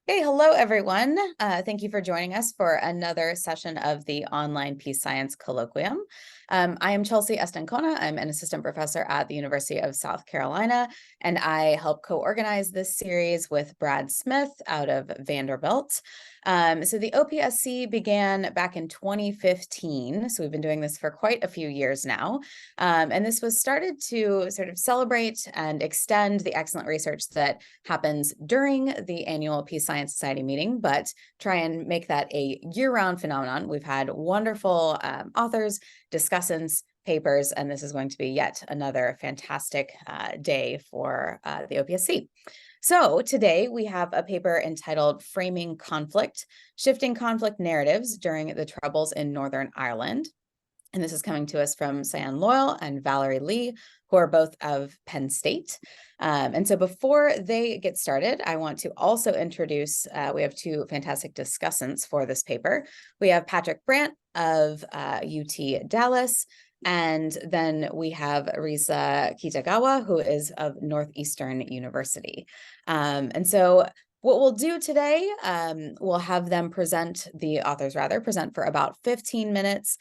Hey, hello, everyone. Thank you for joining us for another session of the Online Peace Science Colloquium. I am Chelsea Estancona. I'm an assistant professor at the University of South Carolina, and I help co-organize this series with Brad Smith out of Vanderbilt. So the OPSC began back in 2015, so we've been doing this for quite a few years now. And this was started to sort of celebrate and extend the excellent research that happens during the annual Peace Science Society meeting, but try and make that a year-round phenomenon. We've had wonderful authors, discussants, papers, and this is going to be yet another fantastic day for the OPSC. So today we have a paper entitled Framing Conflict, Shifting Conflict Narratives During the Troubles in Northern Ireland. And this is coming to us from Cyanne Loyle and Valerie Lee, who are both of Penn State. And so before they get started, I want to also introduce, we have two fantastic discussants for this paper. We have Patrick Brandt of UT Dallas, and then we have Risa Kitagawa, who is of Northeastern University. And so what we'll do today, we'll have them present, the authors rather, present for about 15 minutes,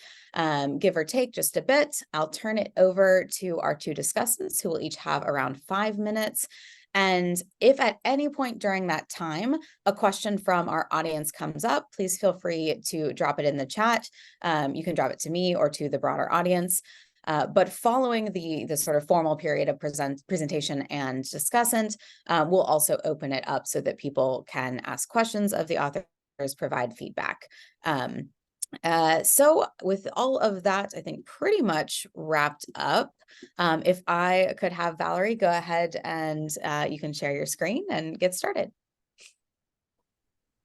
give or take just a bit. I'll turn it over to our two discussants who will each have around 5 minutes. And if at any point during that time, a question from our audience comes up, please feel free to drop it in the chat. You can drop it to me or to the broader audience. But following the sort of formal period of presentation and discussant, we'll also open it up so that people can ask questions of the authors, provide feedback. So with all of that, I think pretty much wrapped up. If I could have Valerie go ahead and you can share your screen and get started.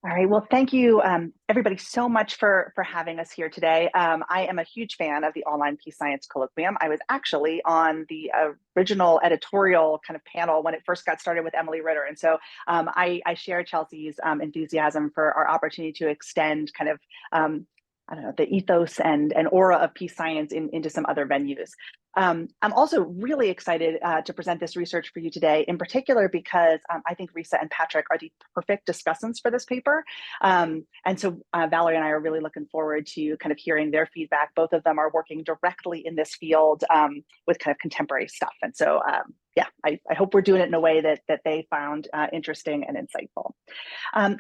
All right, well, thank you everybody so much for having us here today. I am a huge fan of the Online Peace Science Colloquium. I was actually on the original editorial kind of panel when it first got started with Emily Ritter. And so I share Chelsea's enthusiasm for our opportunity to extend kind of I don't know, the ethos and aura of peace science into some other venues. I'm also really excited to present this research for you today, in particular because I think Risa and Patrick are the perfect discussants for this paper. And so Valerie and I are really looking forward to kind of hearing their feedback. Both of them are working directly in this field with kind of contemporary stuff. And so, yeah, I hope we're doing it in a way that they found interesting and insightful.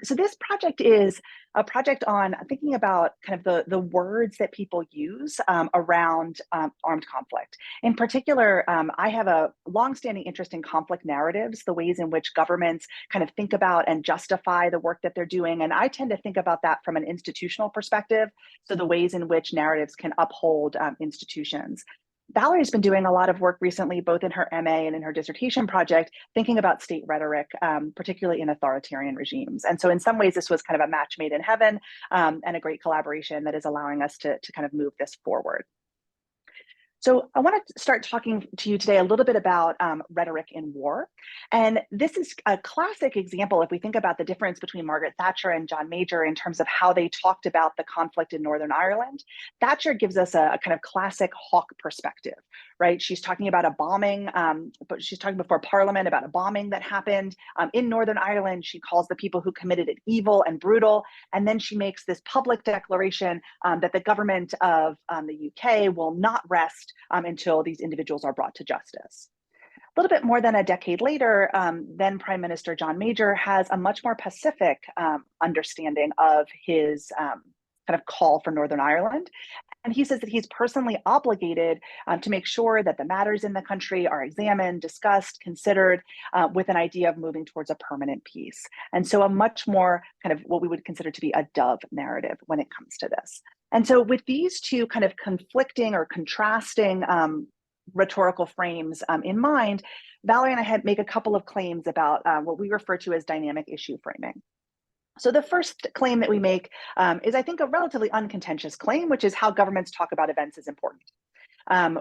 So this project is a project on thinking about kind of the words that people use around armed conflict. In particular, I have a longstanding interest in conflict narratives, the ways in which governments kind of think about and justify the work that they're doing. And I tend to think about that from an institutional perspective. So the ways in which narratives can uphold institutions. Valerie's been doing a lot of work recently, both in her MA and in her dissertation project, thinking about state rhetoric, particularly in authoritarian regimes. And so in some ways, this was kind of a match made in heaven and a great collaboration that is allowing us to kind of move this forward. So I want to start talking to you today a little bit about rhetoric in war. And this is a classic example if we think about the difference between Margaret Thatcher and John Major in terms of how they talked about the conflict in Northern Ireland. Thatcher gives us a kind of classic hawk perspective, right? She's talking about a bombing, but she's talking before Parliament about a bombing that happened in Northern Ireland. She calls the people who committed it evil and brutal. And then she makes this public declaration that the government of the UK will not rest until these individuals are brought to justice. A little bit more than a decade later, then Prime Minister John Major has a much more pacific understanding of his kind of call for Northern Ireland. And he says that he's personally obligated to make sure that the matters in the country are examined, discussed, considered with an idea of moving towards a permanent peace. And so a much more kind of what we would consider to be a dove narrative when it comes to this. And so with these two kind of conflicting or contrasting rhetorical frames in mind, Valerie and I make a couple of claims about what we refer to as dynamic issue framing. So the first claim that we make is, I think, a relatively uncontentious claim, which is how governments talk about events is important.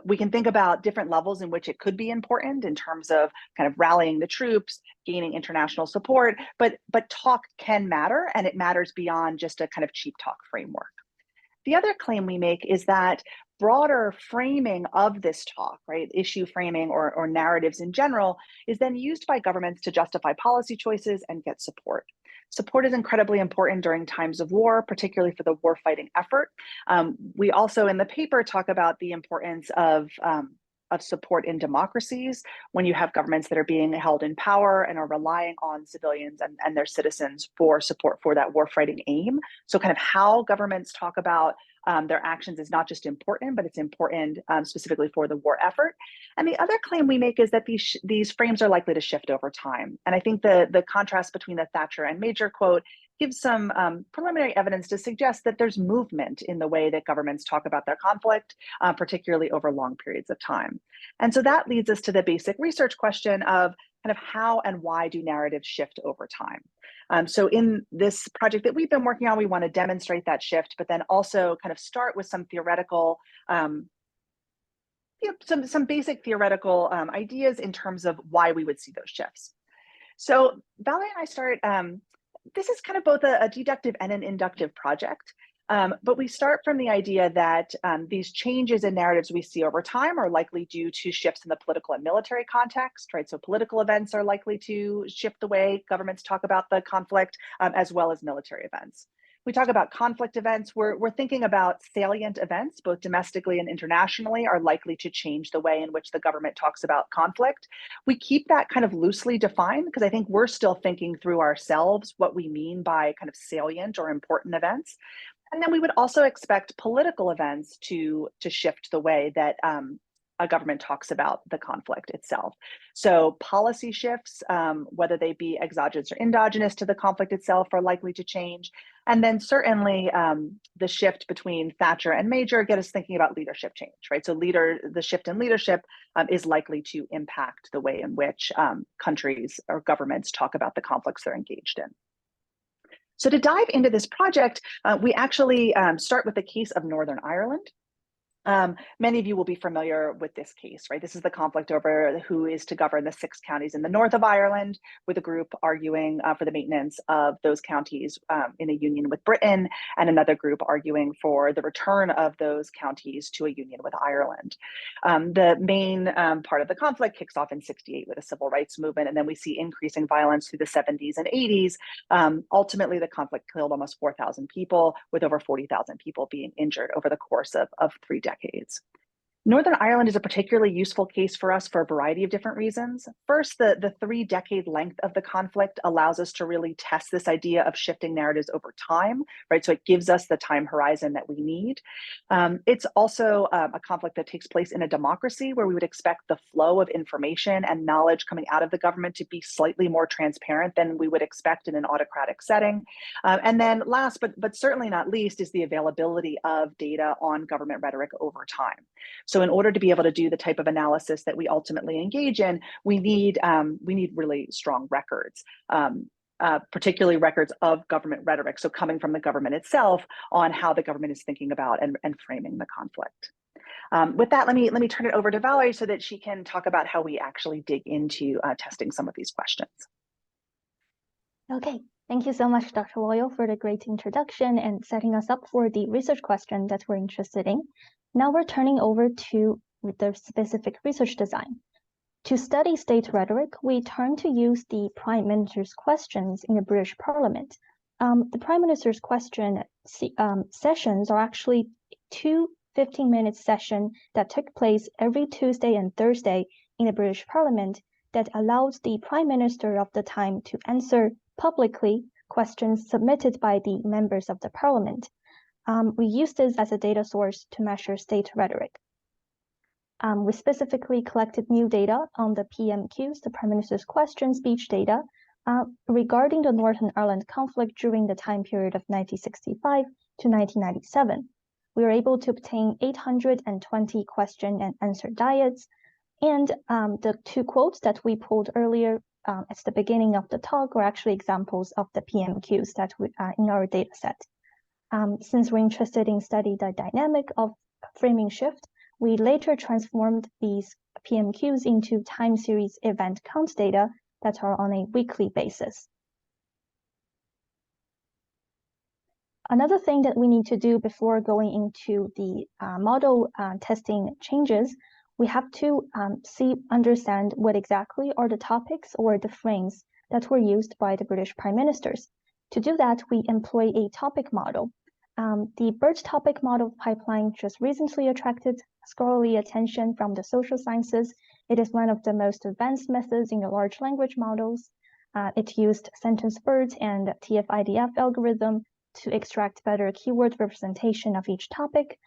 We can think about different levels in which it could be important in terms of kind of rallying the troops, gaining international support, but talk can matter, and it matters beyond just a kind of cheap talk framework. The other claim we make is that broader framing of this talk, right, issue framing or narratives in general, is then used by governments to justify policy choices and get support. Support is incredibly important during times of war, particularly for the warfighting effort. We also in the paper talk about the importance of support in democracies when you have governments that are being held in power and are relying on civilians and their citizens for support for that warfighting aim. So kind of how governments talk about their actions is not just important, but it's important specifically for the war effort. And the other claim we make is that these frames are likely to shift over time. And I think the contrast between the Thatcher and Major quote gives some preliminary evidence to suggest that there's movement in the way that governments talk about their conflict, particularly over long periods of time. And so that leads us to the basic research question of kind of how and why do narratives shift over time? So in this project that we've been working on, we want to demonstrate that shift, but then also kind of start with some theoretical, some basic theoretical ideas in terms of why we would see those shifts. So Valerie and I start, this is kind of both a deductive and an inductive project. But we start from the idea that these changes in narratives we see over time are likely due to shifts in the political and military context, right? So political events are likely to shift the way governments talk about the conflict, as well as military events. We talk about conflict events, we're thinking about salient events, both domestically and internationally, are likely to change the way in which the government talks about conflict. We keep that kind of loosely defined because I think we're still thinking through ourselves what we mean by kind of salient or important events. And then we would also expect political events to shift the way that a government talks about the conflict itself. So policy shifts, whether they be exogenous or endogenous to the conflict itself, are likely to change. And then certainly the shift between Thatcher and Major get us thinking about leadership change, right? So the shift in leadership is likely to impact the way in which countries or governments talk about the conflicts they're engaged in. So to dive into this project, we actually start with the case of Northern Ireland. Many of you will be familiar with this case, right? This is the conflict over who is to govern the 6 counties in the north of Ireland, with a group arguing for the maintenance of those counties in a union with Britain, and another group arguing for the return of those counties to a union with Ireland. The main part of the conflict kicks off in '68 with a civil rights movement, and then we see increasing violence through the '70s and '80s. Ultimately, the conflict killed almost 4,000 people, with over 40,000 people being injured over the course of 3 decades. Northern Ireland is a particularly useful case for us for a variety of different reasons. First, the 3-decade length of the conflict allows us to really test this idea of shifting narratives over time, right? So it gives us the time horizon that we need. It's also a conflict that takes place in a democracy where we would expect the flow of information and knowledge coming out of the government to be slightly more transparent than we would expect in an autocratic setting. And then last, but certainly not least, is the availability of data on government rhetoric over time. So in order to be able to do the type of analysis that we ultimately engage in, we need really strong records, particularly records of government rhetoric. So coming from the government itself on how the government is thinking about and framing the conflict. With that, let me turn it over to Valerie so that she can talk about how we actually dig into testing some of these questions. Okay, thank you so much, Dr. Loyle, for the great introduction and setting us up for the research question that we're interested in. Now we're turning over to the specific research design. To study state rhetoric, we turn to use the Prime Minister's questions in the British Parliament. The Prime Minister's question sessions are actually 2 15-minute sessions that took place every Tuesday and Thursday in the British Parliament that allows the Prime Minister of the time to answer publicly questions submitted by the members of the Parliament. We use this as a data source to measure state rhetoric. We specifically collected new data on the PMQs, the Prime Minister's question speech data, regarding the Northern Ireland conflict during the time period of 1965 to 1997. We were able to obtain 820 question and answer dyads, and the 2 quotes that we pulled earlier at the beginning of the talk were actually examples of the PMQs that we in our data set. Since we're interested in studying the dynamic of framing shift, we later transformed these PMQs into time series event count data that are on a weekly basis. Another thing that we need to do before going into the model testing changes, we have to understand what exactly are the topics or the frames that were used by the British Prime Ministers. To do that, we employ a topic model. The BERT topic model pipeline just recently attracted scholarly attention from the social sciences. It is one of the most advanced methods in the large language models. It used sentence BERT and TF-IDF algorithm to extract better keyword representation of each topic.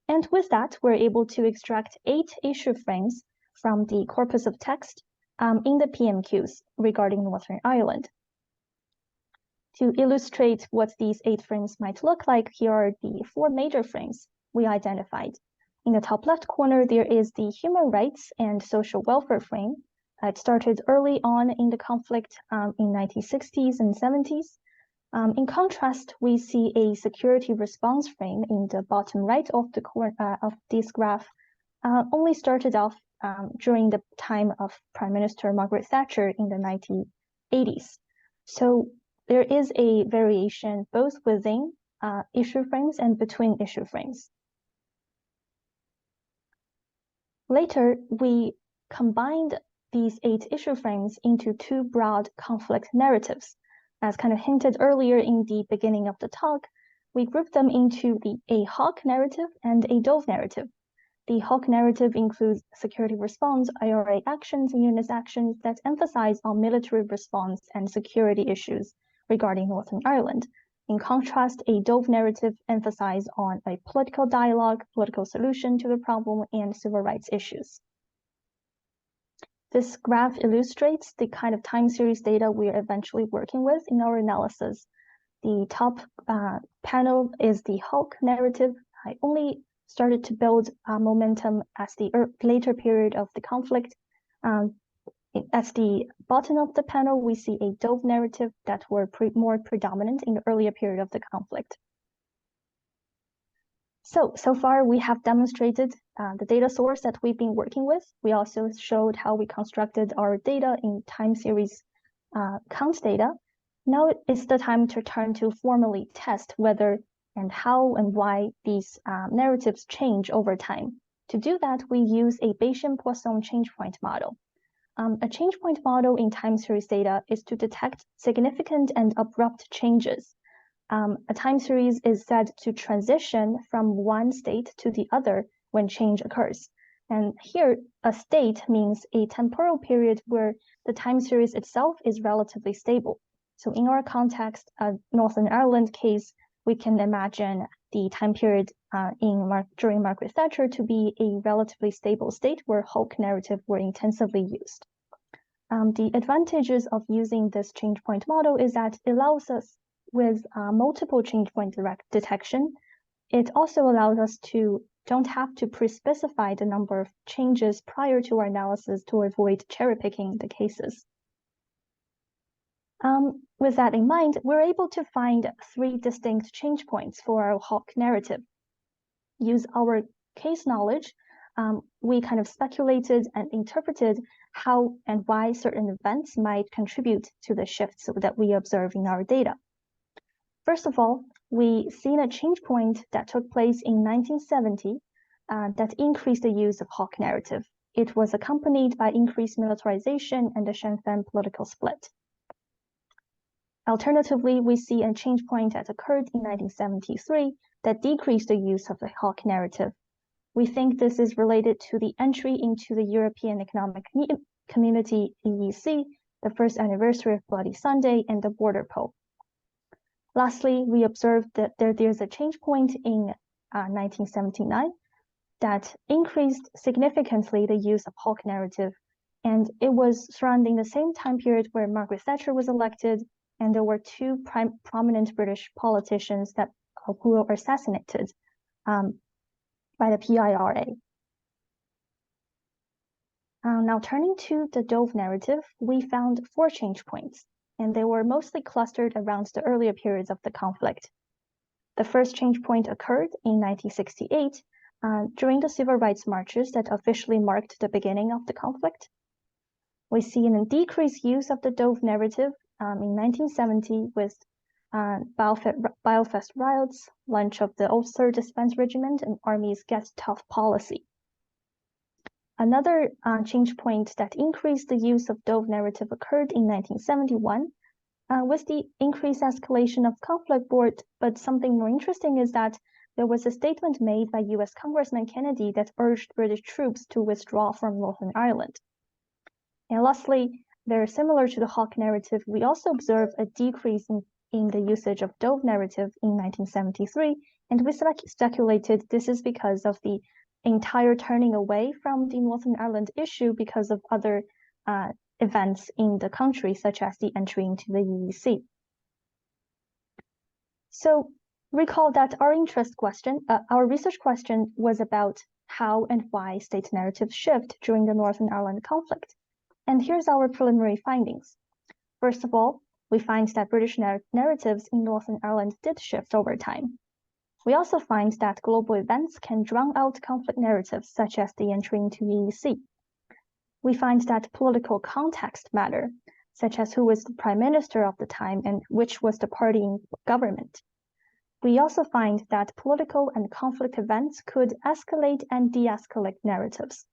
And with that, we're able to extract 8 issue frames from the corpus of text in the PMQs regarding Northern Ireland. To illustrate what these 8 frames might look like, here are the 4 major frames we identified. In the top left corner, there is the human rights and social welfare frame. It started early on in the conflict in 1960s and 70s. In contrast, we see a security response frame in the bottom right of this graph, only started off during the time of Prime Minister Margaret Thatcher in the 1980s. So there is a variation both within issue frames and between issue frames. Later, we combined these 8 issue frames into 2 broad conflict narratives. As kind of hinted earlier in the beginning of the talk, we grouped them into a hawk narrative and a dove narrative. The hawk narrative includes security response, IRA actions, and UNIS actions that emphasize on military response and security issues regarding Northern Ireland. In contrast, a dove narrative emphasizes on a political dialogue, political solution to the problem, and civil rights issues. This graph illustrates the kind of time series data we are eventually working with in our analysis. The top panel is the hawk narrative. I only started to build momentum as the later period of the conflict. At the bottom of the panel, we see a dove narrative that were more predominant in the earlier period of the conflict. So far we have demonstrated the data source that we've been working with. We also showed how we constructed our data in time series count data. Now it's the time to turn to formally test whether and how and why these narratives change over time. To do that, we use a Bayesian-Poisson change point model. A change point model in time series data is to detect significant and abrupt changes. A time series is said to transition from one state to the other when change occurs. And here, a state means a temporal period where the time series itself is relatively stable. So in our context, Northern Ireland case, we can imagine the time period during Margaret Thatcher to be a relatively stable state where hawk narrative were intensively used. The advantages of using this change point model is that it allows us with multiple change point detection. It also allows us to don't have to pre-specify the number of changes prior to our analysis to avoid cherry-picking the cases. With that in mind, we're able to find 3 distinct change points for our hawk narrative. Use our case knowledge, we kind of speculated and interpreted how and why certain events might contribute to the shifts that we observe in our data. First of all, we seen a change point that took place in 1970 that increased the use of hawk narrative. It was accompanied by increased militarization and the Sinn Féin political split. Alternatively, we see a change point that occurred in 1973 that decreased the use of the hawk narrative. We think this is related to the entry into the European Economic Community, EEC, the first anniversary of Bloody Sunday, and the border poll. Lastly, we observed that there's a change point in 1979 that increased significantly the use of hawk narrative, and it was surrounding the same time period where Margaret Thatcher was elected, and there were 2 prominent British politicians who were assassinated by the PIRA. Now turning to the dove narrative, we found 4 change points, and they were mostly clustered around the earlier periods of the conflict. The first change point occurred in 1968 during the civil rights marches that officially marked the beginning of the conflict. We see a decreased use of the dove narrative in 1970 with Biofest riots, launch of the Ulster Defense Regiment, and Army's Get Tough policy. Another change point that increased the use of dove narrative occurred in 1971 with the increased escalation of conflict board, but something more interesting is that there was a statement made by US Congressman Kennedy that urged British troops to withdraw from Northern Ireland. And lastly, very similar to the Hawke narrative, we also observe a decrease in the usage of Dove narrative in 1973, and we speculated this is because of the entire turning away from the Northern Ireland issue because of other events in the country, such as the entry into the EEC. So recall that our research question was about how and why state narratives shift during the Northern Ireland conflict. And here's our preliminary findings. First of all, we find that British narratives in Northern Ireland did shift over time. We also find that global events can drown out conflict narratives, such as the entry into EEC. We find that political context matter, such as who was the prime minister of the time and which was the party in government. We also find that political and conflict events could escalate and de-escalate narratives.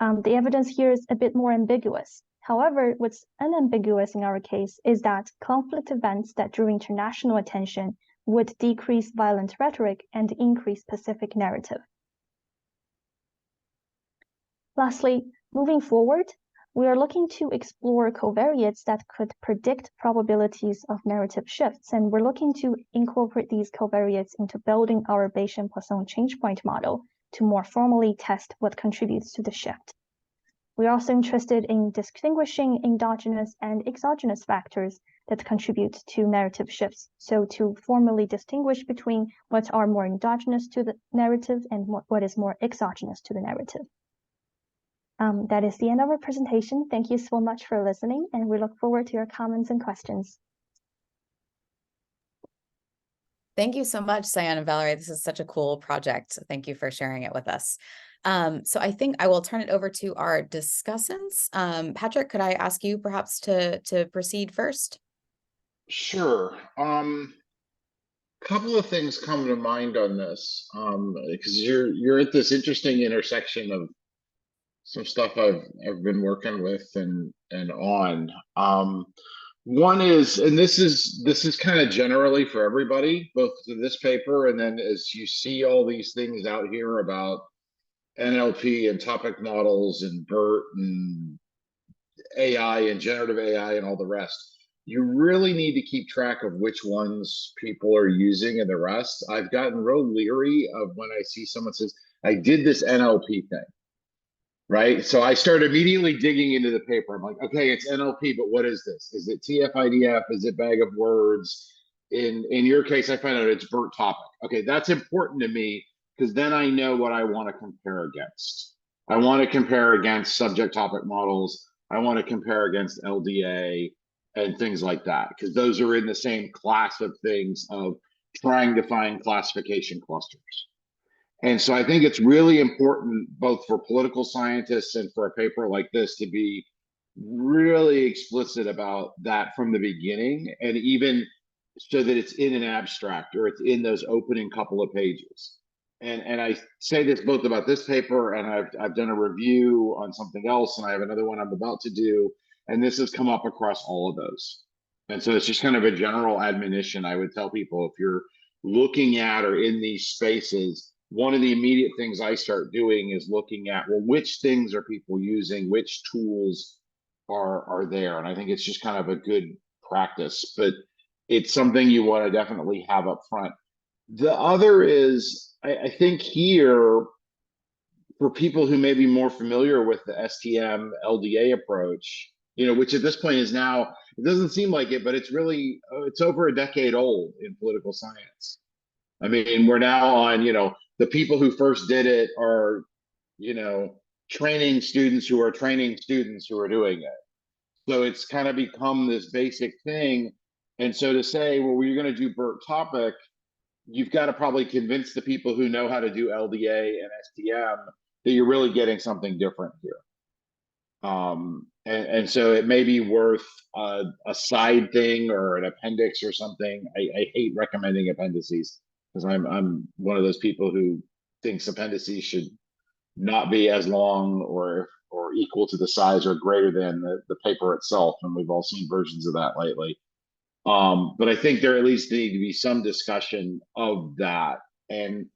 The evidence here is a bit more ambiguous. However, what's unambiguous in our case is that conflict events that drew international attention would decrease violent rhetoric and increase Pacific narrative. Lastly, moving forward, we are looking to explore covariates that could predict probabilities of narrative shifts, and we're looking to incorporate these covariates into building our Bayesian-Poisson change point model to more formally test what contributes to the shift. We're also interested in distinguishing endogenous and exogenous factors that contribute to narrative shifts, so to formally distinguish between what are more endogenous to the narrative and what is more exogenous to the narrative. That is the end of our presentation. Thank you so much for listening, and we look forward to your comments and questions. Thank you so much, Cyanne and Valerie. This is such a cool project. Thank you for sharing it with us. So I think I will turn it over to our discussants. Patrick, could I ask you perhaps to proceed first? Sure. Couple of things come to mind on this, because you're at this interesting intersection of some stuff I've been working with and on. One is, and this is kind of generally for everybody, both to this paper and then as you see all these things out here about NLP and topic models and BERT and AI and generative AI and all the rest. You really need to keep track of which ones people are using and the rest. I've gotten real leery of when I see someone says, I did this NLP thing. Right. So I start immediately digging into the paper. I'm like, okay, it's NLP, but what is this? Is it TF-IDF? Is it bag of words? In your case, I find out it's BERT topic. Okay, that's important to me because then I know what I want to compare against. I want to compare against subject topic models. I want to compare against LDA and things like that, because those are in the same class of things of trying to find classification clusters. And so I think it's really important both for political scientists and for a paper like this to be really explicit about that from the beginning, and even so that it's in an abstract or it's in those opening couple of pages. And I say this both about this paper, and I've done a review on something else, and I have another one I'm about to do, and this has come up across all of those. And so it's just kind of a general admonition I would tell people if you're looking at or in these spaces. One of the immediate things I start doing is looking at, well, which things are people using, which tools are there, and I think it's just kind of a good practice, but it's something you want to definitely have up front. The other is, I think here, for people who may be more familiar with the STM LDA approach, which at this point is now, it doesn't seem like it, but it's really, it's over a decade old in political science. I mean, we're now on, the people who first did it are, training students who are training students who are doing it. So it's kind of become this basic thing. And so to say, well, we're going to do BERT topic, you've got to probably convince the people who know how to do LDA and STM that you're really getting something different here. And so it may be worth a side thing or an appendix or something. I hate recommending appendices because I'm one of those people who thinks appendices should not be as long or equal to the size or greater than the paper itself. And we've all seen versions of that lately. But I think there at least need to be some discussion of that. And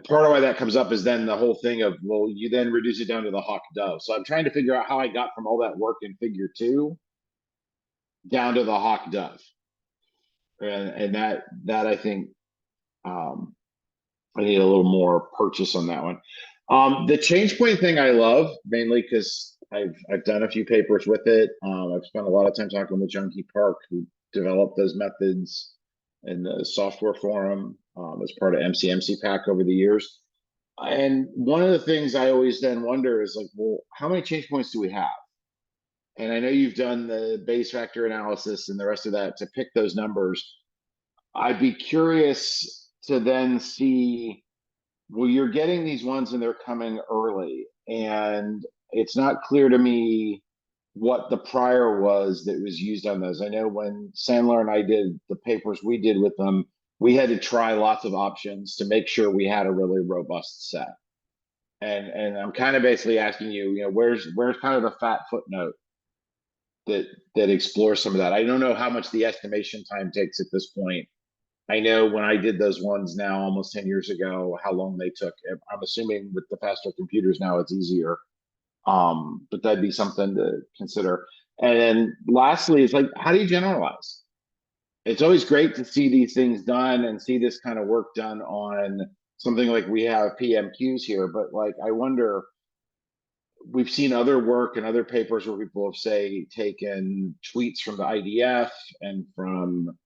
part of why that comes up is then the whole thing of, well, you then reduce it down to the hawk dove. So I'm trying to figure out how I got from all that work in figure 2 down to the hawk dove. And that I think I need a little more purchase on that one. The change point thing I love mainly because I've done a few papers with it. I've spent a lot of time talking with Junkie Park, who developed those methods in the software forum as part of MCMC Pack over the years. And one of the things I always then wonder is like, well, how many change points do we have? And I know you've done the base factor analysis and the rest of that to pick those numbers. I'd be curious to then see, well, you're getting these ones and they're coming early. And it's not clear to me what the prior was that was used on those. I know when Sandler and I did the papers we did with them, we had to try lots of options to make sure we had a really robust set. And I'm kind of basically asking you, you know, where's kind of the fat footnote that explores some of that. I don't know how much the estimation time takes at this point. I know when I did those ones now almost 10 years ago, how long they took. I'm assuming with the faster computers now it's easier. But that'd be something to consider. And then lastly, it's like, how do you generalize? It's always great to see these things done and see this kind of work done on something like we have PMQs here, but like, I wonder, we've seen other work and other papers where people have say taken tweets from the IDF and from,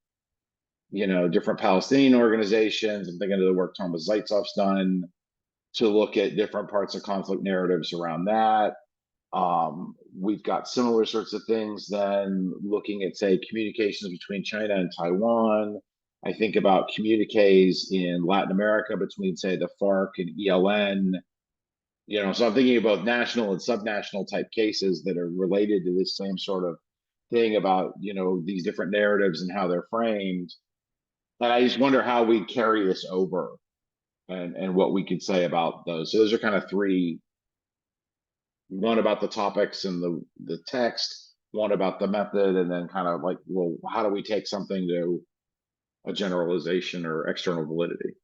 you know, different Palestinian organizations. I'm thinking of the work Thomas Zaitsev's done to look at different parts of conflict narratives around that. We've got similar sorts of things then looking at, say, communications between China and Taiwan. I think about communiques in Latin America between, say, the FARC and ELN. You know, so I'm thinking about national and subnational type cases that are related to this same sort of thing about, you know, these different narratives and how they're framed. And I just wonder how we carry this over and what we could say about those. So those are kind of three, one about the topics and the text, one about the method, and then kind of like, well, how do we take something to a generalization or external validity?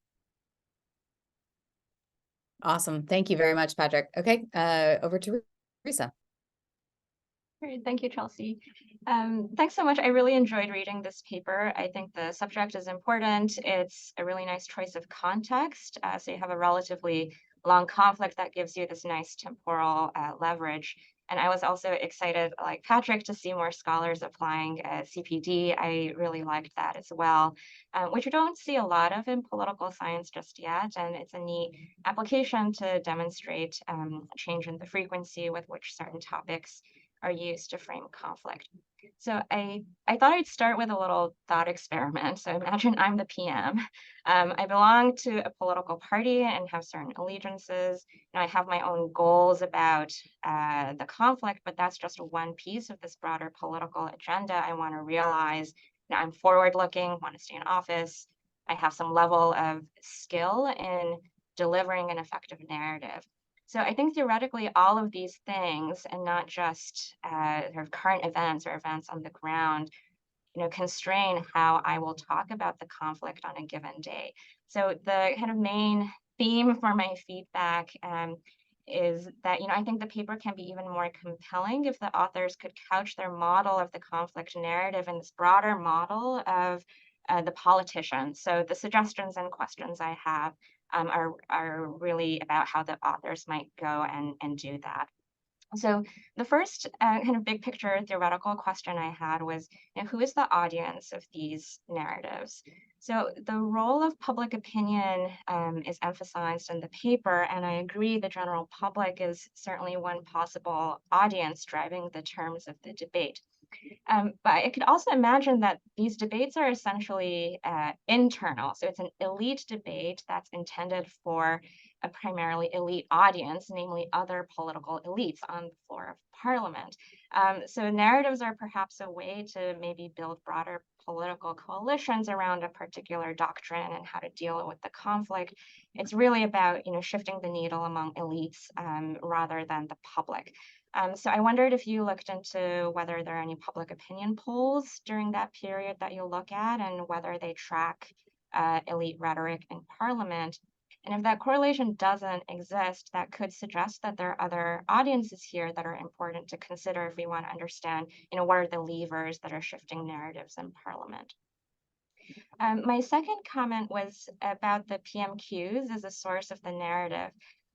Awesome. Thank you very much, Patrick. Okay, over to Risa. Great, thank you, Chelsea. Thanks so much. I really enjoyed reading this paper. I think the subject is important. It's a really nice choice of context. So you have a relatively long conflict that gives you this nice temporal leverage. And I was also excited, like Patrick, to see more scholars applying CPD. I really liked that as well, which you don't see a lot of in political science just yet. And it's a neat application to demonstrate change in the frequency with which certain topics are used to frame conflict. So I thought I'd start with a little thought experiment. So imagine I'm the PM. I belong to a political party and have certain allegiances. And I have my own goals about the conflict, but that's just one piece of this broader political agenda I want to realize. Now I'm forward-looking, want to stay in office. I have some level of skill in delivering an effective narrative. So I think theoretically, all of these things, and not just sort of current events or events on the ground, you know, constrain how I will talk about the conflict on a given day. So the kind of main theme for my feedback is that, you know, I think the paper can be even more compelling if the authors could couch their model of the conflict narrative in this broader model of the politician. So the suggestions and questions I have are really about how the authors might go and do that. So the first kind of big picture theoretical question I had was, you know, who is the audience of these narratives? So the role of public opinion is emphasized in the paper, and I agree the general public is certainly one possible audience driving the terms of the debate. But I could also imagine that these debates are essentially internal. So it's an elite debate that's intended for a primarily elite audience, namely other political elites on the floor of parliament. So narratives are perhaps a way to maybe build broader political coalitions around a particular doctrine and how to deal with the conflict. It's really about, you know, shifting the needle among elites rather than the public. So I wondered if you looked into whether there are any public opinion polls during that period that you'll look at, and whether they track elite rhetoric in Parliament. And if that correlation doesn't exist, that could suggest that there are other audiences here that are important to consider if we want to understand, what are the levers that are shifting narratives in Parliament. My second comment was about the PMQs as a source of the narrative.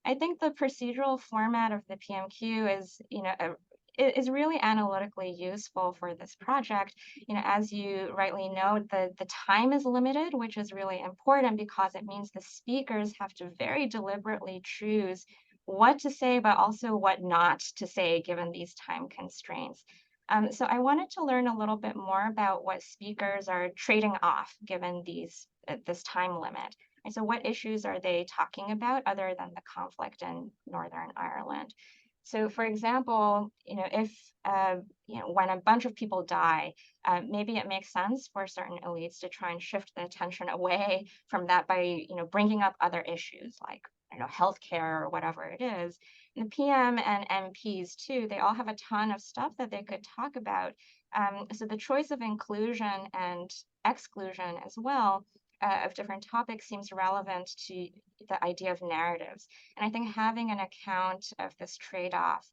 I think the procedural format of the PMQ is really analytically useful for this project. As you rightly note, the time is limited, which is really important because it means the speakers have to very deliberately choose what to say, but also what not to say given these time constraints. So I wanted to learn a little bit more about what speakers are trading off given this time limit. And so what issues are they talking about other than the conflict in Northern Ireland? So for example, if when a bunch of people die, maybe it makes sense for certain elites to try and shift the attention away from that by bringing up other issues like healthcare or whatever it is. And the PM and MPs too, they all have a ton of stuff that they could talk about. So the choice of inclusion and exclusion as well of different topics seems relevant to the idea of narratives. And I think having an account of this trade-off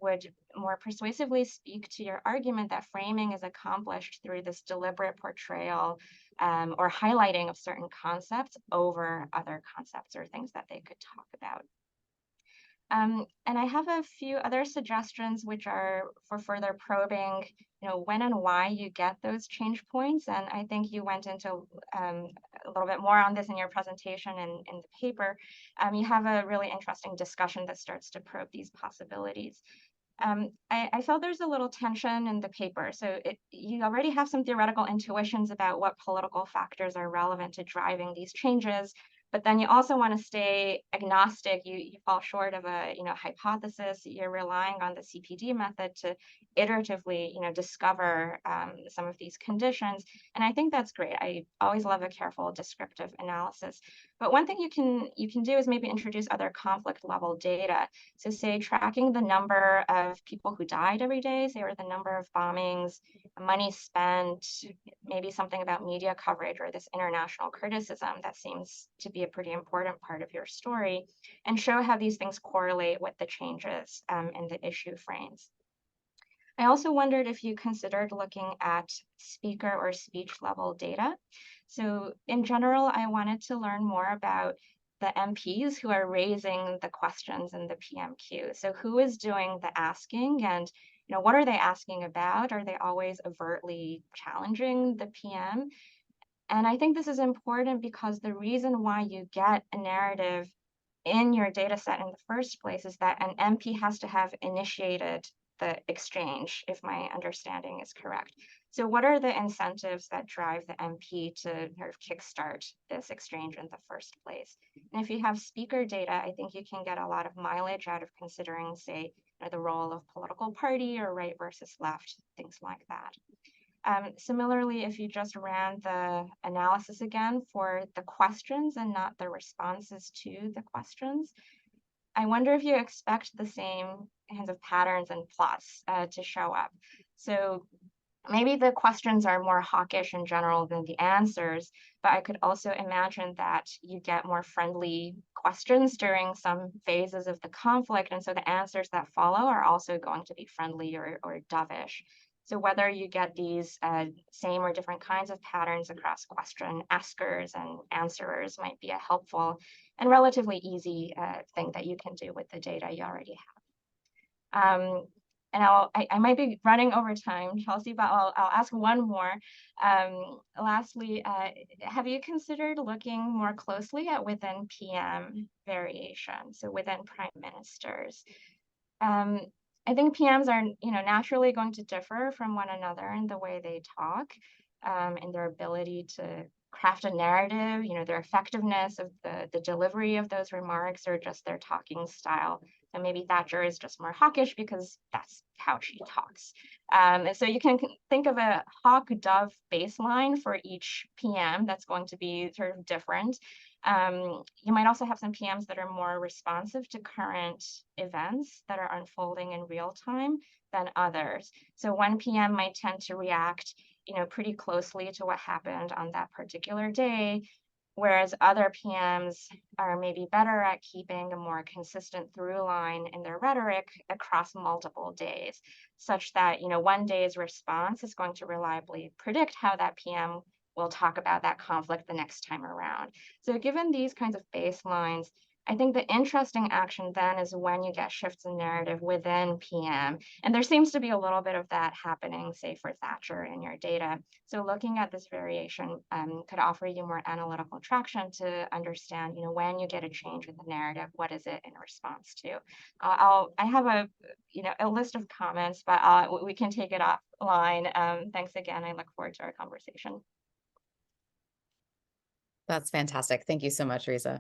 would more persuasively speak to your argument that framing is accomplished through this deliberate portrayal or highlighting of certain concepts over other concepts or things that they could talk about. And I have a few other suggestions which are for further probing, when and why you get those change points. And I think you went into a little bit more on this in your presentation and in the paper. You have a really interesting discussion that starts to probe these possibilities. I felt there's a little tension in the paper. So you already have some theoretical intuitions about what political factors are relevant to driving these changes, but then you also want to stay agnostic. You fall short of a hypothesis. You're relying on the CPD method to iteratively discover some of these conditions, and I think that's great. I always love a careful descriptive analysis. But one thing you can do is maybe introduce other conflict level data. So say tracking the number of people who died every day, say, or the number of bombings, money spent, maybe something about media coverage or this international criticism that seems to be a pretty important part of your story, and show how these things correlate with the changes in the issue frames. I also wondered if you considered looking at speaker or speech level data. So in general, I wanted to learn more about the MPs who are raising the questions in the PMQ. So who is doing the asking, and what are they asking about? Are they always overtly challenging the PM? And I think this is important because the reason why you get a narrative in your data set in the first place is that an MP has to have initiated the exchange, if my understanding is correct. So what are the incentives that drive the MP to sort of kickstart this exchange in the first place? And if you have speaker data, I think you can get a lot of mileage out of considering, say, the role of political party or right versus left, things like that. Similarly, if you just ran the analysis again for the questions and not the responses to the questions, I wonder if you expect the same kinds of patterns and plots to show up. So maybe the questions are more hawkish in general than the answers, but I could also imagine that you get more friendly questions during some phases of the conflict, and so the answers that follow are also going to be friendly or dovish. So whether you get these same or different kinds of patterns across question askers and answerers might be a helpful and relatively easy thing that you can do with the data you already have. And I might be running over time, Chelsea, but I'll ask one more. Lastly, have you considered looking more closely at within PM variation, so within prime ministers? I think PMs are, naturally going to differ from one another in the way they talk, and their ability to craft a narrative, their effectiveness of the delivery of those remarks, or just their talking style. So maybe Thatcher is just more hawkish because that's how she talks. And so you can think of a hawk-dove baseline for each PM that's going to be sort of different. You might also have some PMs that are more responsive to current events that are unfolding in real time than others. So one PM might tend to react, pretty closely to what happened on that particular day, whereas other PMs are maybe better at keeping a more consistent through line in their rhetoric across multiple days, such that, one day's response is going to reliably predict how that PM will talk about that conflict the next time around. So given these kinds of baselines, I think the interesting action then is when you get shifts in narrative within PM. And there seems to be a little bit of that happening, say, for Thatcher in your data. So looking at this variation could offer you more analytical traction to understand, when you get a change in the narrative, what is it in response to? I have a list of comments, but we can take it offline. Thanks again. I look forward to our conversation. That's fantastic. Thank you so much, Risa.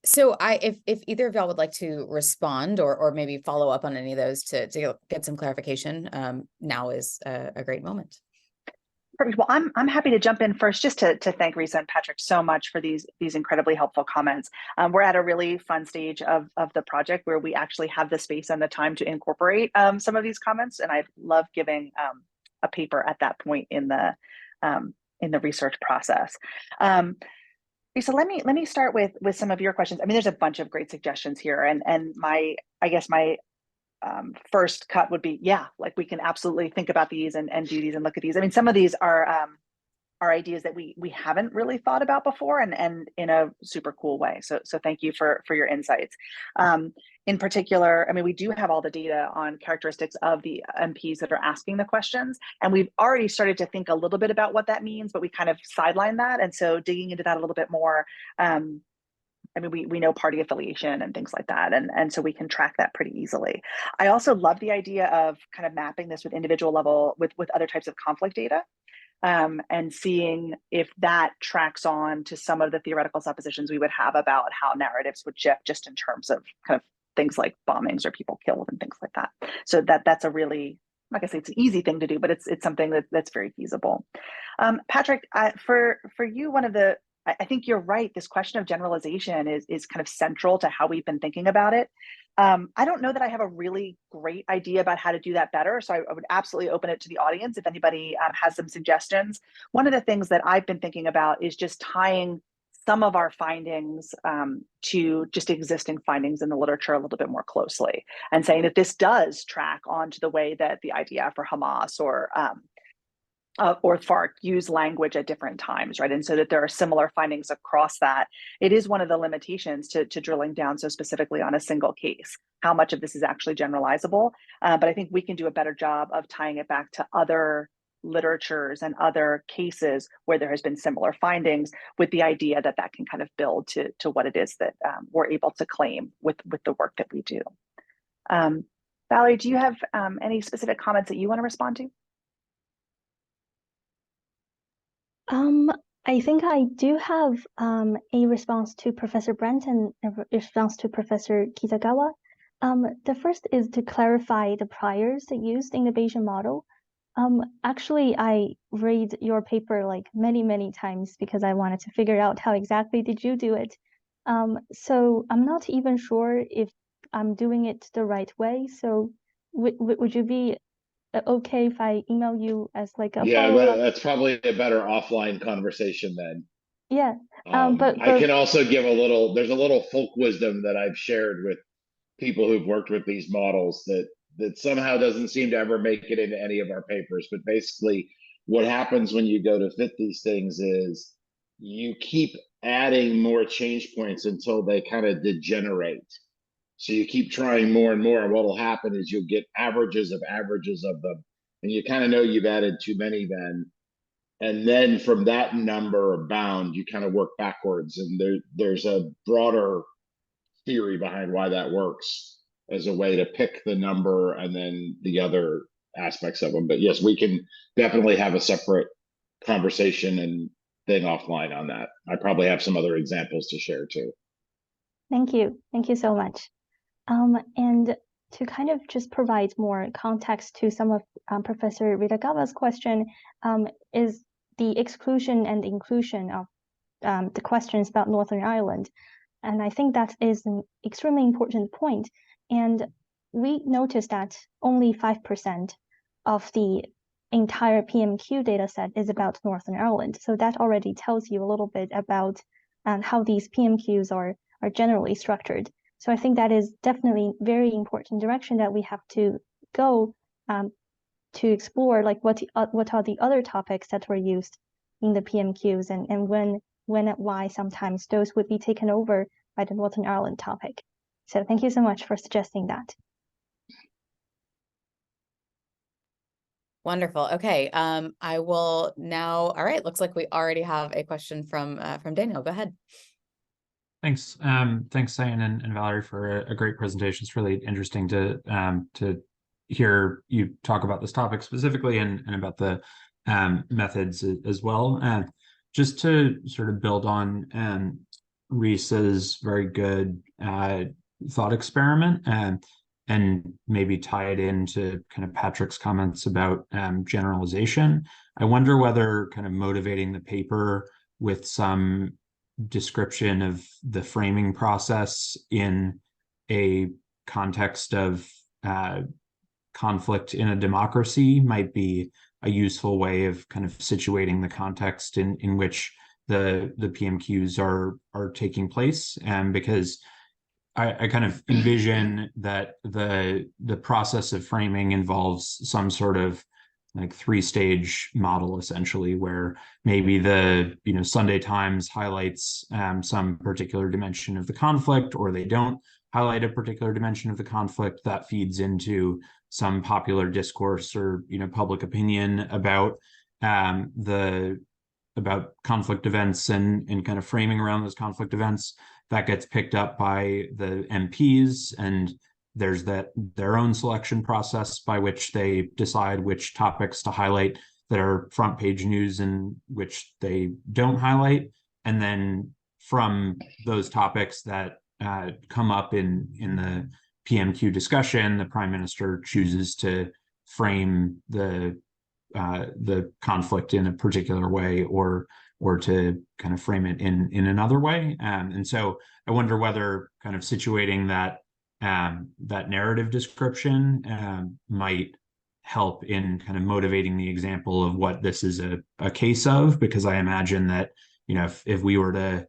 So if either of y'all would like to respond or maybe follow up on any of those to get some clarification, now is a great moment. Perfect. Well, I'm happy to jump in first, just to thank Risa and Patrick so much for these incredibly helpful comments. We're at a really fun stage of the project where we actually have the space and the time to incorporate some of these comments, and I love giving a paper at that point in the research process. So let me start with some of your questions. I mean, there's a bunch of great suggestions here, and my first cut would be, yeah, like we can absolutely think about these and do these and look at these. I mean, some of these are ideas that we haven't really thought about before, and in a super cool way. So thank you for your insights. In particular, I mean, we do have all the data on characteristics of the MPs that are asking the questions, and we've already started to think a little bit about what that means, but we kind of sidelined that. And so digging into that a little bit more, I mean, we know party affiliation and things like that, and so we can track that pretty easily. I also love the idea of kind of mapping this with individual level with other types of conflict data. And seeing if that tracks on to some of the theoretical suppositions we would have about how narratives would shift, just in terms of kind of things like bombings or people killed and things like that. So that's a really, like I say, it's an easy thing to do, but it's something that's very feasible. Patrick, for you, I think you're right. This question of generalization is kind of central to how we've been thinking about it. I don't know that I have a really great idea about how to do that better, so I would absolutely open it to the audience if anybody has some suggestions. One of the things that I've been thinking about is just tying some of our findings to just existing findings in the literature a little bit more closely, and saying that this does track onto the way that the IDF or Hamas or FARC use language at different times, right? And so that there are similar findings across that. It is one of the limitations to drilling down so specifically on a single case, how much of this is actually generalizable. But I think we can do a better job of tying it back to other literatures and other cases where there has been similar findings, with the idea that can kind of build to what it is that we're able to claim with the work that we do. Valerie, do you have any specific comments that you want to respond to? I think I do have a response to Professor Brandt and a response to Professor Kitagawa. The first is to clarify the priors used in the Bayesian model. Actually, I read your paper like many times because I wanted to figure out how exactly did you do it. So I'm not even sure if I'm doing it the right way. So would you be okay if I email you as like a follow-up? That's probably a better offline conversation then. Yeah. But I can also give there's a little folk wisdom that I've shared with people who've worked with these models that somehow doesn't seem to ever make it into any of our papers. But basically what happens when you go to fit these things is you keep adding more change points until they kind of degenerate. So you keep trying more and more, and what will happen is you'll get averages of them, and you kind of know you've added too many then. And then from that number or bound, you kind of work backwards, and there's a broader theory behind why that works as a way to pick the number and then the other aspects of them. But yes, we can definitely have a separate conversation and thing offline on that. I probably have some other examples to share too. Thank you so much. And to kind of just provide more context to some of Professor Kitagawa's question, is the exclusion and inclusion of the questions about Northern Ireland. And I think that is an extremely important point. And we noticed that only 5% of the entire PMQ data set is about Northern Ireland. So that already tells you a little bit about how these PMQs are generally structured. So I think that is definitely very important direction that we have to go to explore, like what are the other topics that were used in the PMQs, and when and why sometimes those would be taken over by the Northern Ireland topic. So thank you so much for suggesting that. Wonderful. Okay. I will now. All right. Looks like we already have a question from Daniel. Go ahead. Thanks. Thanks, Cyanne and Valerie, for a great presentation. It's really interesting to hear you talk about this topic specifically and about the methods as well. Just to sort of build on Risa's very good thought experiment and maybe tie it into kind of Patrick's comments about generalization. I wonder whether kind of motivating the paper with some description of the framing process in a context of conflict in a democracy might be a useful way of kind of situating the context in which the PMQs are taking place, because I kind of envision that the process of framing involves some sort of like 3-stage model, essentially, where maybe the Sunday Times highlights some particular dimension of the conflict, or they don't highlight a particular dimension of the conflict that feeds into some popular discourse or public opinion about about conflict events and kind of framing around those conflict events. That gets picked up by the MPs, and there's their own selection process by which they decide which topics to highlight that are front page news and which they don't highlight. And then from those topics that come up in the PMQ discussion, the Prime Minister chooses to frame the conflict in a particular way or to kind of frame it in another way. And so I wonder whether kind of situating that narrative description might help in kind of motivating the example of what this is a case of, because I imagine that if we were to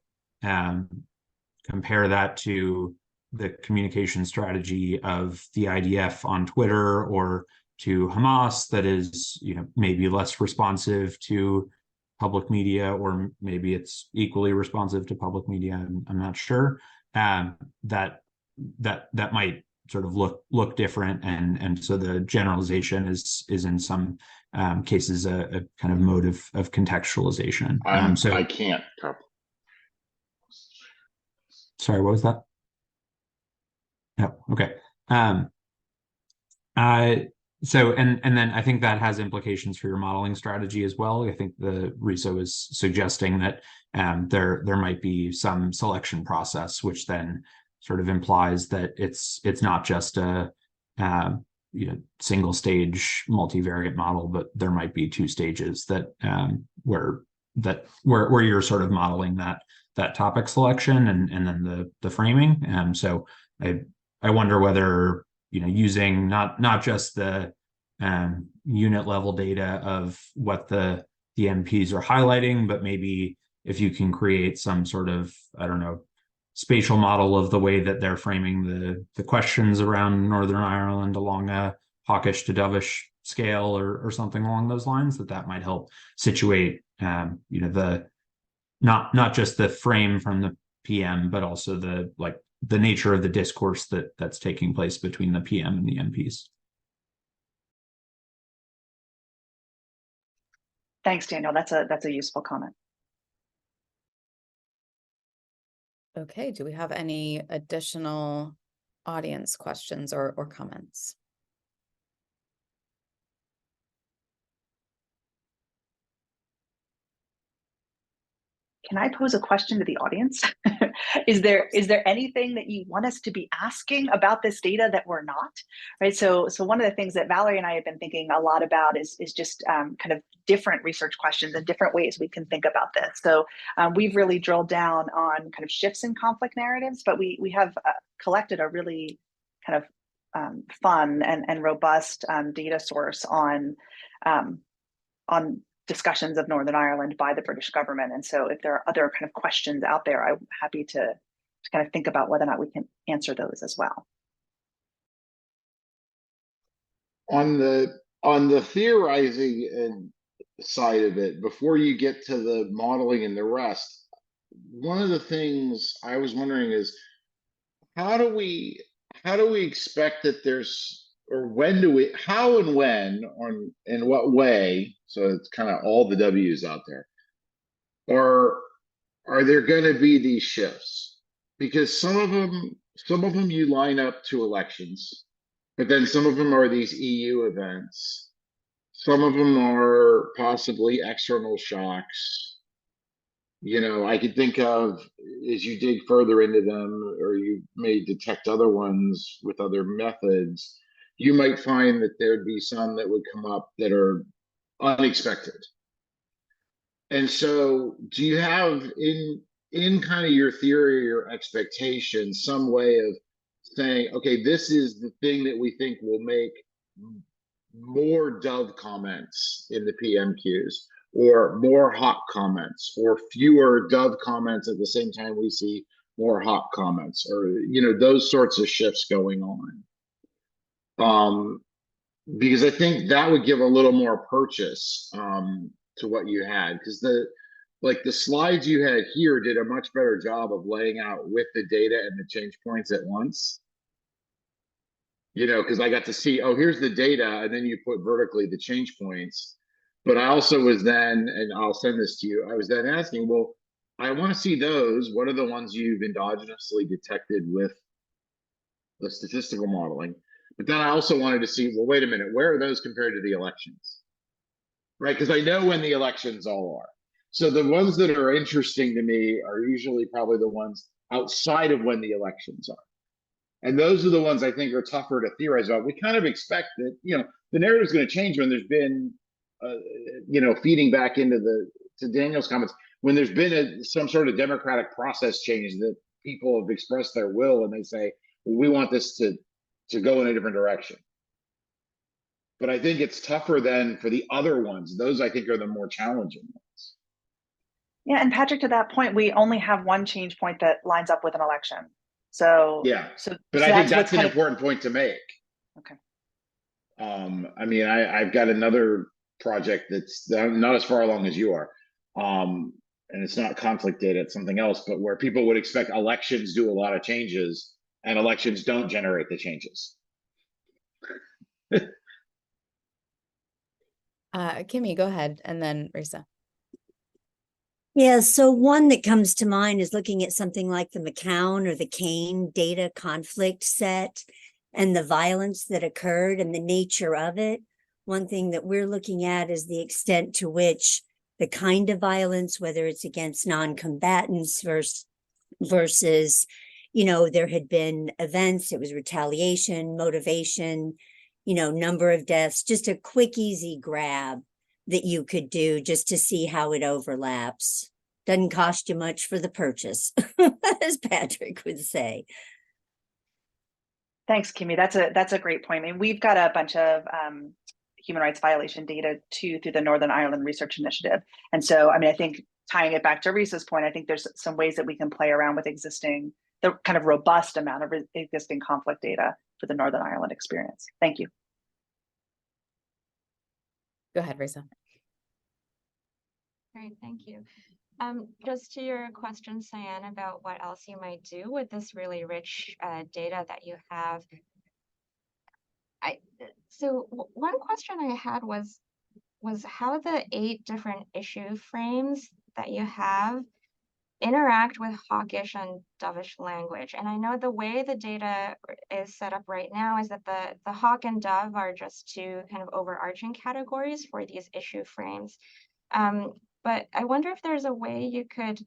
compare that to the communication strategy of the IDF on Twitter or to Hamas, that is maybe less responsive to public media, or maybe it's equally responsive to public media, I'm not sure, that might sort of look different, and so the generalization is in some cases a kind of mode of contextualization. So I can't. Sorry, what was that? No, okay. So and then I think that has implications for your modeling strategy as well. I think the Risa was suggesting that there might be some selection process, which then sort of implies that it's not just a single stage multivariate model, but there might be 2 stages that where you're sort of modeling that topic selection and then the framing. So I wonder whether using not just the unit level data of what the MPs are highlighting, but maybe if you can create some sort of, I don't know, spatial model of the way that they're framing the questions around Northern Ireland along a hawkish to dovish scale or something along those lines, that might help situate the not just the frame from the PM, but also the nature of the discourse that's taking place between the PM and the MPs. Thanks, Daniel. That's a useful comment. Okay, do we have any additional audience questions or comments? Can I pose a question to the audience? Is there anything that you want us to be asking about this data that we're not? Right. So one of the things that Valerie and I have been thinking a lot about is just kind of different research questions and different ways we can think about this. So we've really drilled down on kind of shifts in conflict narratives, but we have collected a really kind of fun and robust data source on discussions of Northern Ireland by the British government. And so if there are other kind of questions out there, I'm happy to kind of think about whether or not we can answer those as well. On the theorizing side of it, before you get to the modeling and the rest, one of the things I was wondering is how do we expect that there's, or when do we, how and when, on in what way, so it's kind of all the W's out there, or are there going to be these shifts? Because some of them you line up to elections, but then some of them are these EU events. Some of them are possibly external shocks. You know, I could think of, as you dig further into them, or you may detect other ones with other methods, you might find that there'd be some that would come up that are unexpected. And so do you have in kind of your theory or expectation some way of saying, okay, this is the thing that we think will make more dove comments in the PMQs, or more hawk comments, or fewer dove comments at the same time we see more hawk comments, or, you know, those sorts of shifts going on? Because I think that would give a little more purchase to what you had, because the slides you had here did a much better job of laying out with the data and the change points at once. You know, because I got to see, oh, here's the data, and then you put vertically the change points. But I also was then, and I'll send this to you, I was then asking, well, I want to see those. What are the ones you've endogenously detected with the statistical modeling? But then I also wanted to see, well, wait a minute, where are those compared to the elections? Right, because I know when the elections all are. So the ones that are interesting to me are usually probably the ones outside of when the elections are. And those are the ones I think are tougher to theorize about. We kind of expect that, you know, the narrative is going to change when there's been, you know, feeding back into to Daniel's comments, when there's been some sort of democratic process change that people have expressed their will and they say, well, we want this to go in a different direction. But I think it's tougher than for the other ones. Those I think are the more challenging ones. Yeah, and Patrick, to that point, we only have one change point that lines up with an election. So yeah, but I think that's an important point to make. Okay. I mean, I've got another project that's not as far along as you are, and it's not conflict data, it's something else, but where people would expect elections do a lot of changes and elections don't generate the changes. Kimmy, go ahead, and then Risa. Yeah, so one that comes to mind is looking at something like the McCown or the Kane data conflict set and the violence that occurred and the nature of it. One thing that we're looking at is the extent to which the kind of violence, whether it's against non-combatants versus, you know, there had been events, it was retaliation, motivation, you know, number of deaths, just a quick, easy grab that you could do just to see how it overlaps. Doesn't cost you much for the purchase, as Patrick would say. Thanks, Kimmy. That's a great point. I mean, we've got a bunch of human rights violation data too through the Northern Ireland Research Initiative. And so, I mean, I think tying it back to Risa's point, I think there's some ways that we can play around with the kind of robust amount of existing conflict data for the Northern Ireland experience. Thank you. Go ahead, Risa. Great, thank you. Just to your question, Cyanne, about what else you might do with this really rich data that you have. So one question I had was how the 8 different issue frames that you have interact with hawkish and dovish language. And I know the way the data is set up right now is that the hawk and dove are just 2 kind of overarching categories for these issue frames. but I wonder if there's a way you could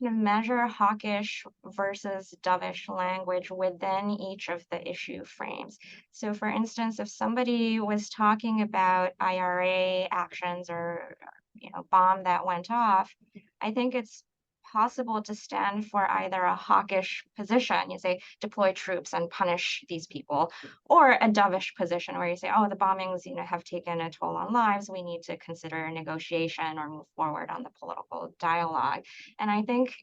measure hawkish versus dovish language within each of the issue frames. So for instance, if somebody was talking about IRA actions or bomb that went off, I think it's possible to stand for either a hawkish position, you say deploy troops and punish these people, or a dovish position where you say, oh, the bombings have taken a toll on lives, we need to consider negotiation or move forward on the political dialogue. And I think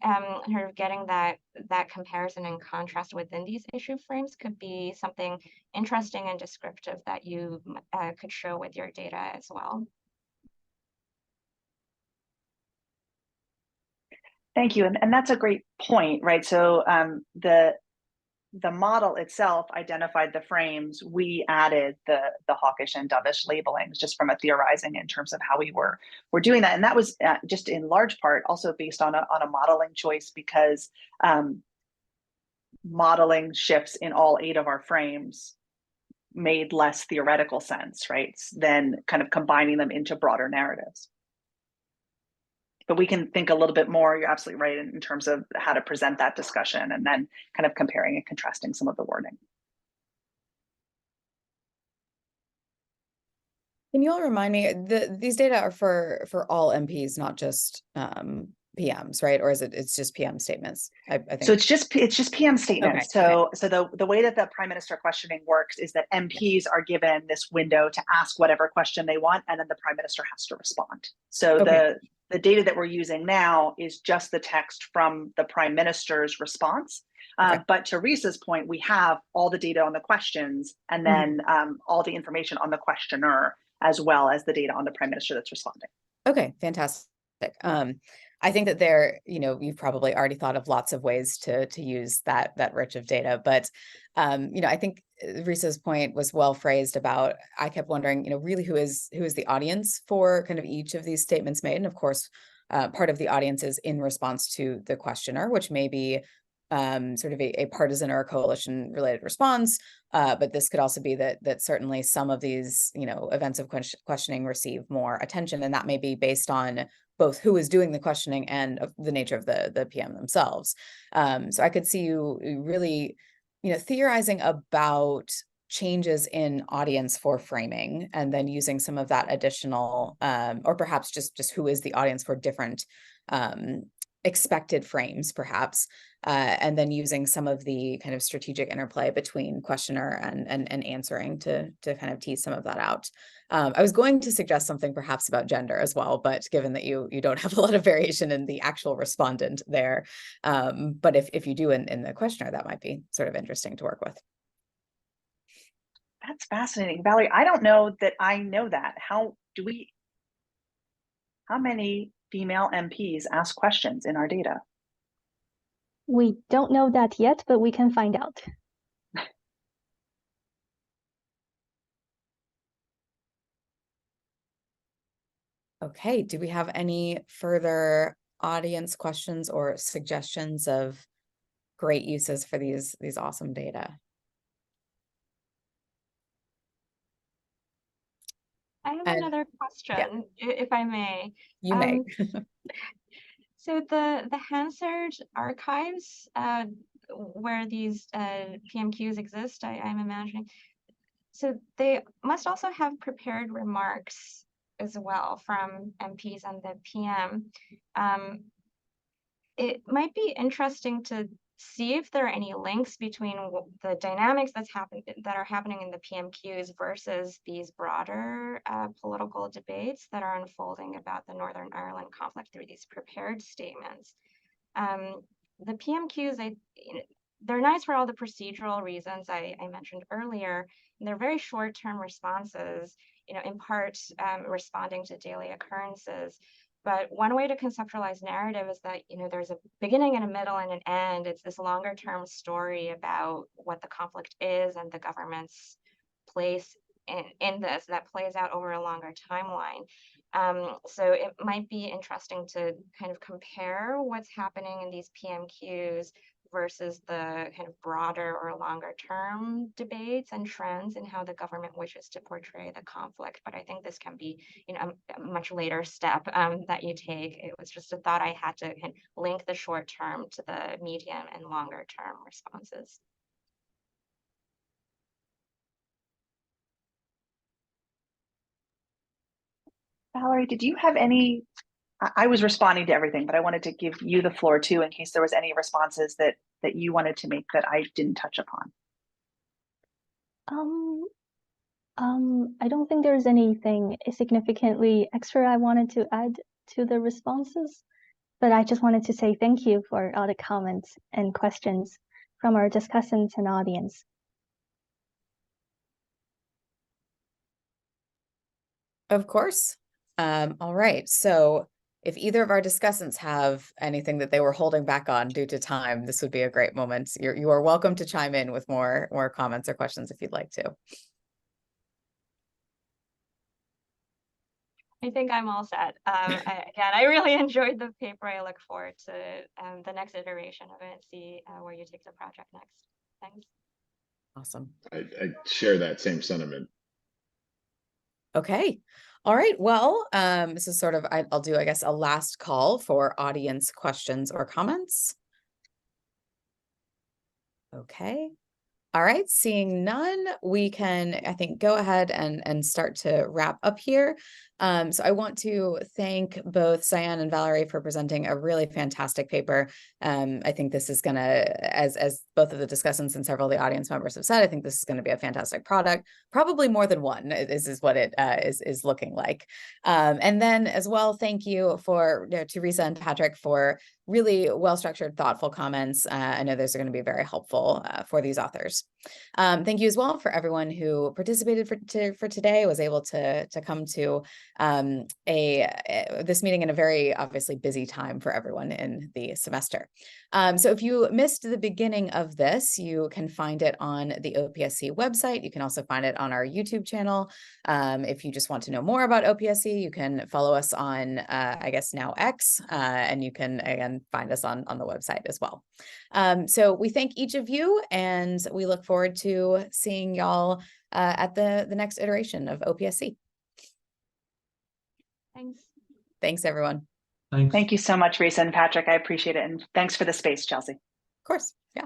sort of getting that comparison and contrast within these issue frames could be something interesting and descriptive that you could show with your data as well. Thank you, and that's a great point, right? So the model itself identified the frames. We added the hawkish and dovish labelings just from a theorizing in terms of how we were doing that, and that was just in large part also based on a modeling choice, because modeling shifts in all 8 of our frames made less theoretical sense, right, than kind of combining them into broader narratives. But we can think a little bit more, you're absolutely right, in terms of how to present that discussion and then kind of comparing and contrasting some of the wording. Can you all remind me, these data are for all MPs, not just PMs, right? Or is it's just PM statements? I think. So it's just PM statements. Okay. So the way that the Prime Minister questioning works is that MPs are given this window to ask whatever question they want, and then the Prime Minister has to respond. So the data that we're using now is just the text from the Prime Minister's response. But to Risa's point, we have all the data on the questions, and then all the information on the questioner, as well as the data on the Prime Minister that's responding. Okay, fantastic. I think that you've probably already thought of lots of ways to use that rich of data, but I think Risa's point was well phrased about, I kept wondering, really who is the audience for kind of each of these statements made. And of course, part of the audience is in response to the questioner, which may be sort of a partisan or a coalition related response. But this could also be that certainly some of these, events of questioning receive more attention, and that may be based on both who is doing the questioning and the nature of the PM themselves. So I could see you really, theorizing about changes in audience for framing, and then using some of that additional, or perhaps just who is the audience for different expected frames, perhaps, and then using some of the kind of strategic interplay between questioner and answering to kind of tease some of that out. I was going to suggest something perhaps about gender as well, but given that you don't have a lot of variation in the actual respondent there, but if you do in the questioner, that might be sort of interesting to work with. That's fascinating, Valerie. I don't know that I know that. How many female MPs ask questions in our data? We don't know that yet, but we can find out. Okay, do we have any further audience questions or suggestions of great uses for these awesome data? I have another question, if I may. You may. So the Hansard archives, where these PMQs exist, I'm imagining, so they must also have prepared remarks as well from MPs and the PM. It might be interesting to see if there are any links between the dynamics that are happening in the PMQs versus these broader political debates that are unfolding about the Northern Ireland conflict through these prepared statements. The PMQs, they're nice for all the procedural reasons I mentioned earlier, and they're very short-term responses, in part responding to daily occurrences. But one way to conceptualize narrative is that, there's a beginning and a middle and an end. It's this longer term story about what the conflict is and the government's place in this that plays out over a longer timeline. So it might be interesting to kind of compare what's happening in these PMQs versus the kind of broader or longer term debates and trends in how the government wishes to portray the conflict. But I think this can be, you know, a much later step that you take. It was just a thought I had to kind of link the short term to the medium and longer term responses. Valerie, did you have any? I was responding to everything, but I wanted to give you the floor too, in case there was any responses that you wanted to make that I didn't touch upon. I don't think there's anything significantly extra I wanted to add to the responses, but I just wanted to say thank you for all the comments and questions from our discussants and audience. Of course. All right. So if either of our discussants have anything that they were holding back on due to time, this would be a great moment. You are welcome to chime in with more comments or questions if you'd like to. I think I'm all set. Again, I really enjoyed the paper. I look forward to the next iteration of it and see where you take the project next. Thanks. Awesome. I share that same sentiment. Okay. All right. Well, this is sort of, I'll do, I guess, a last call for audience questions or comments. Okay. All right, seeing none, we can, I think, go ahead and start to wrap up here. So I want to thank both Cyanne and Valerie for presenting a really fantastic paper. I think this is going to, as both of the discussants and several of the audience members have said, I think this is going to be a fantastic product, probably more than one is what it is looking like. And then as well, thank you to Risa and Patrick for really well-structured, thoughtful comments. I know those are going to be very helpful for these authors. Thank you as well for everyone who participated for today, was able to come to this meeting in a very obviously busy time for everyone in the semester. So if you missed the beginning of this, you can find it on the OPSC website. You can also find it on our YouTube channel. If you just want to know more about OPSC, you can follow us on, I guess now X, and you can again find us on the website as well. So we thank each of you, and we look forward to seeing y'all at the next iteration of OPSC. Thanks. Thanks, everyone. Thanks. Thank you so much, Risa and Patrick. I appreciate it. And thanks for the space, Chelsea. Of course. Yeah.